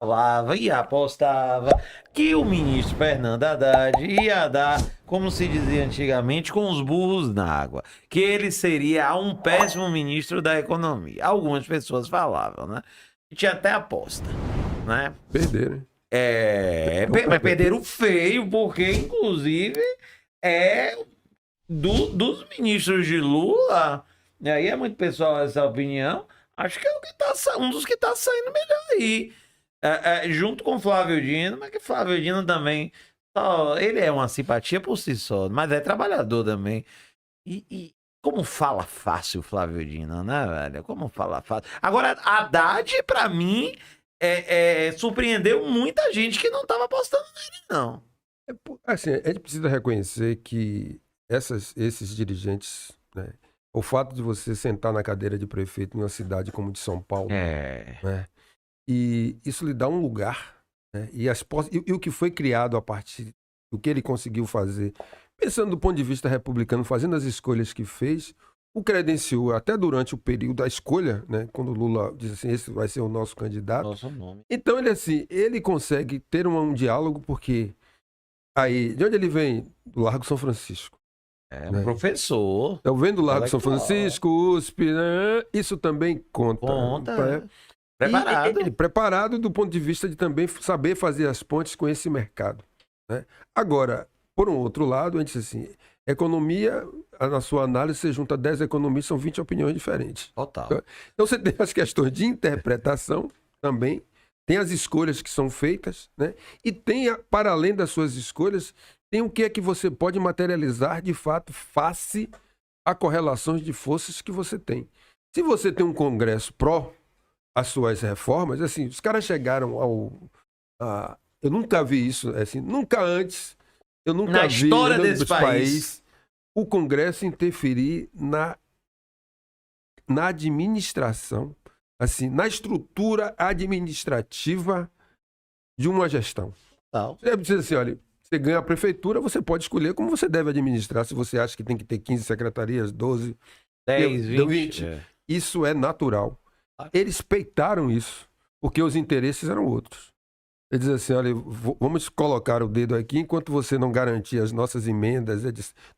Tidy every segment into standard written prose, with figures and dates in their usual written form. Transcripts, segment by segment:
falava e apostava que o ministro Fernando Haddad ia dar, como se dizia antigamente, com os burros na água, que ele seria um péssimo ministro da economia. Algumas pessoas falavam, né? E tinha até aposta, né? Perderam, hein? Mas perderam feio, porque, inclusive, é dos ministros de Lula, e aí é muito pessoal essa opinião, acho que é o que tá, um dos que tá saindo melhor aí. Junto com o Flávio Dino, mas que Flávio Dino também, ele é uma simpatia por si só, mas é trabalhador também. E como fala fácil o Flávio Dino, né, velho? Como fala fácil. Agora, Haddad, pra mim, surpreendeu muita gente que não tava apostando nele, não. Assim, a gente precisa reconhecer que esses dirigentes, né, o fato de você sentar na cadeira de prefeito em uma cidade como de São Paulo, né, e isso lhe dá um lugar, né, e o que foi criado a partir do que ele conseguiu fazer, pensando do ponto de vista republicano, fazendo as escolhas que fez, o credenciou até durante o período da escolha, né, quando o Lula disse assim, esse vai ser o nosso candidato. Nosso nome. Então ele consegue ter um diálogo porque aí, de onde ele vem? Do Largo São Francisco. Um professor. Então, vem do Largo São intelectual. Francisco, USP, né? Isso também conta. Preparado. E preparado do ponto de vista de também saber fazer as pontes com esse mercado, né? Agora, por um outro lado, a gente diz assim, economia, na sua análise, você junta 10 economistas, são 20 opiniões diferentes. Total. Então, você tem as questões de interpretação também, tem as escolhas que são feitas, né? E tem, para além das suas escolhas, tem o que é que você pode materializar de fato face a correlações de forças que você tem. Se você tem um Congresso pró as suas reformas, assim, os caras chegaram eu nunca vi isso, assim, nunca antes, eu nunca Na vi história no desse país o Congresso interferir na administração, assim, na estrutura administrativa de uma gestão. Tal. Você diz assim, olha, você ganha a prefeitura, você pode escolher como você deve administrar, se você acha que tem que ter 15 secretarias, 12, 10, deu 20. Isso é natural. Eles peitaram isso, porque os interesses eram outros. Eles dizem assim, olha, vamos colocar o dedo aqui enquanto você não garantir as nossas emendas,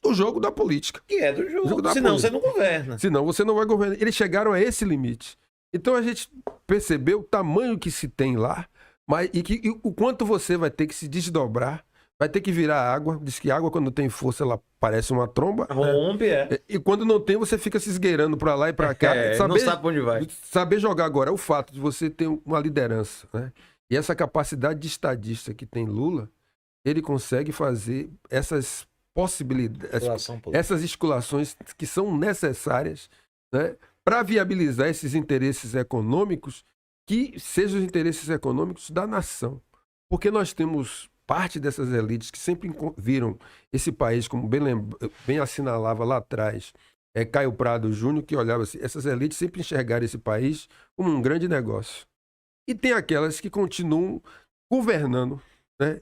do jogo da política. Que é do jogo, senão você não governa. Senão você não vai governar. Eles chegaram a esse limite. Então a gente percebeu o tamanho que se tem lá, e o quanto você vai ter que se desdobrar, vai ter que virar água. Diz que água, quando tem força, ela parece uma tromba. Rompe, E quando não tem, você fica se esgueirando para lá e para cá. Não sabe pra onde vai. Saber jogar agora. O fato de você ter uma liderança, né? E essa capacidade de estadista que tem Lula, ele consegue fazer essas possibilidades, essas esculações que são necessárias, né, para viabilizar esses interesses econômicos, que sejam os interesses econômicos da nação. Porque nós temos parte dessas elites que sempre viram esse país, como bem assinalava lá atrás, Caio Prado Júnior, que olhava assim, essas elites sempre enxergaram esse país como um grande negócio. E tem aquelas que continuam governando, né,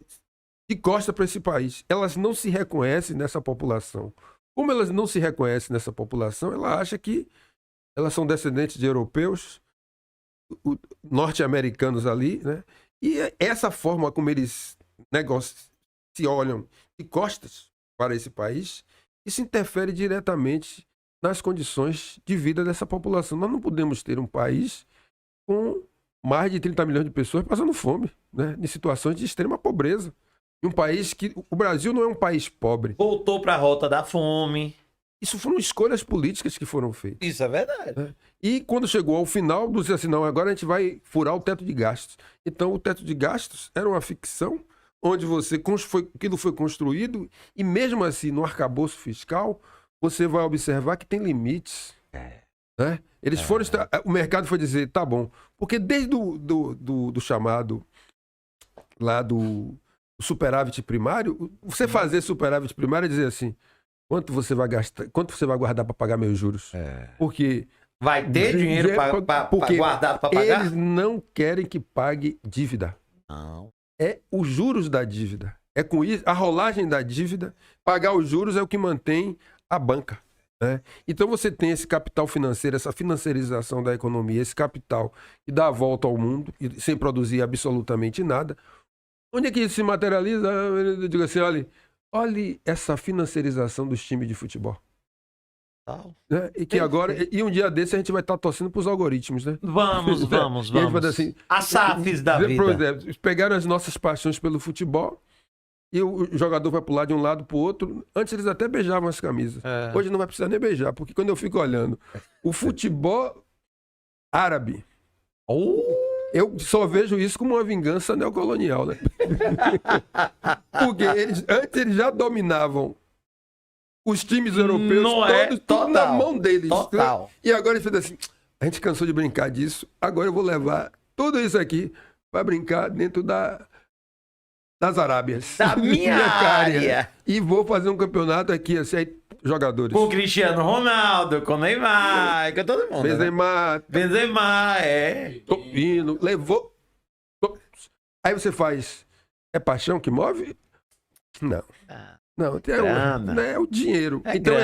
de costa para esse país. Elas não se reconhecem nessa população. Como elas não se reconhecem nessa população, ela acha que elas são descendentes de europeus, norte-americanos ali, né? E essa forma como eles se olham de costas para esse país, isso interfere diretamente nas condições de vida dessa população. Nós não podemos ter um país com mais de 30 milhões de pessoas passando fome, né? Em situações de extrema pobreza. Em um país que... O Brasil não é um país pobre. Voltou para a rota da fome. Isso foram escolhas políticas que foram feitas. Isso é verdade. Né? E quando chegou ao final, disse assim, não, agora a gente vai furar o teto de gastos. Então, o teto de gastos era uma ficção onde aquilo foi construído e mesmo assim, no arcabouço fiscal, você vai observar que tem limites. Né? Eles foram... O mercado foi dizer, tá bom. Porque desde do chamado lá do superávit primário, você fazer superávit primário é dizer assim, quanto você vai gastar, quanto você vai guardar para pagar meus juros? Porque vai ter dinheiro para guardar para pagar? Eles não querem que pague dívida. Não. É os juros da dívida. É com isso, a rolagem da dívida, pagar os juros é o que mantém a banca. né? Então você tem esse capital financeiro, essa financiarização da economia, esse capital que dá a volta ao mundo e sem produzir absolutamente nada. Onde é que isso se materializa? Eu digo assim, olhe essa financiarização dos times de futebol. Né? E que agora, e um dia desse a gente vai estar torcendo para os algoritmos, né? Vamos. E a gente vai dar assim, as SAFs da vida. Por exemplo, pegaram as nossas paixões pelo futebol e o jogador vai pular de um lado para o outro. Antes eles até beijavam as camisas. Hoje não vai precisar nem beijar, porque quando eu fico olhando o futebol árabe, eu só vejo isso como uma vingança neocolonial, né? Porque antes eles já dominavam os times europeus, tudo na mão deles. Total. E agora eles fazem assim, a gente cansou de brincar disso, agora eu vou levar tudo isso aqui para brincar dentro das Arábias. Da minha área. E vou fazer um campeonato aqui, assim, aí, jogadores. Com o Cristiano Ronaldo, com o Neymar, com todo mundo. Benzema, Tô indo, levou. Aí você faz, é paixão que move? Não. Não, é o dinheiro. Então,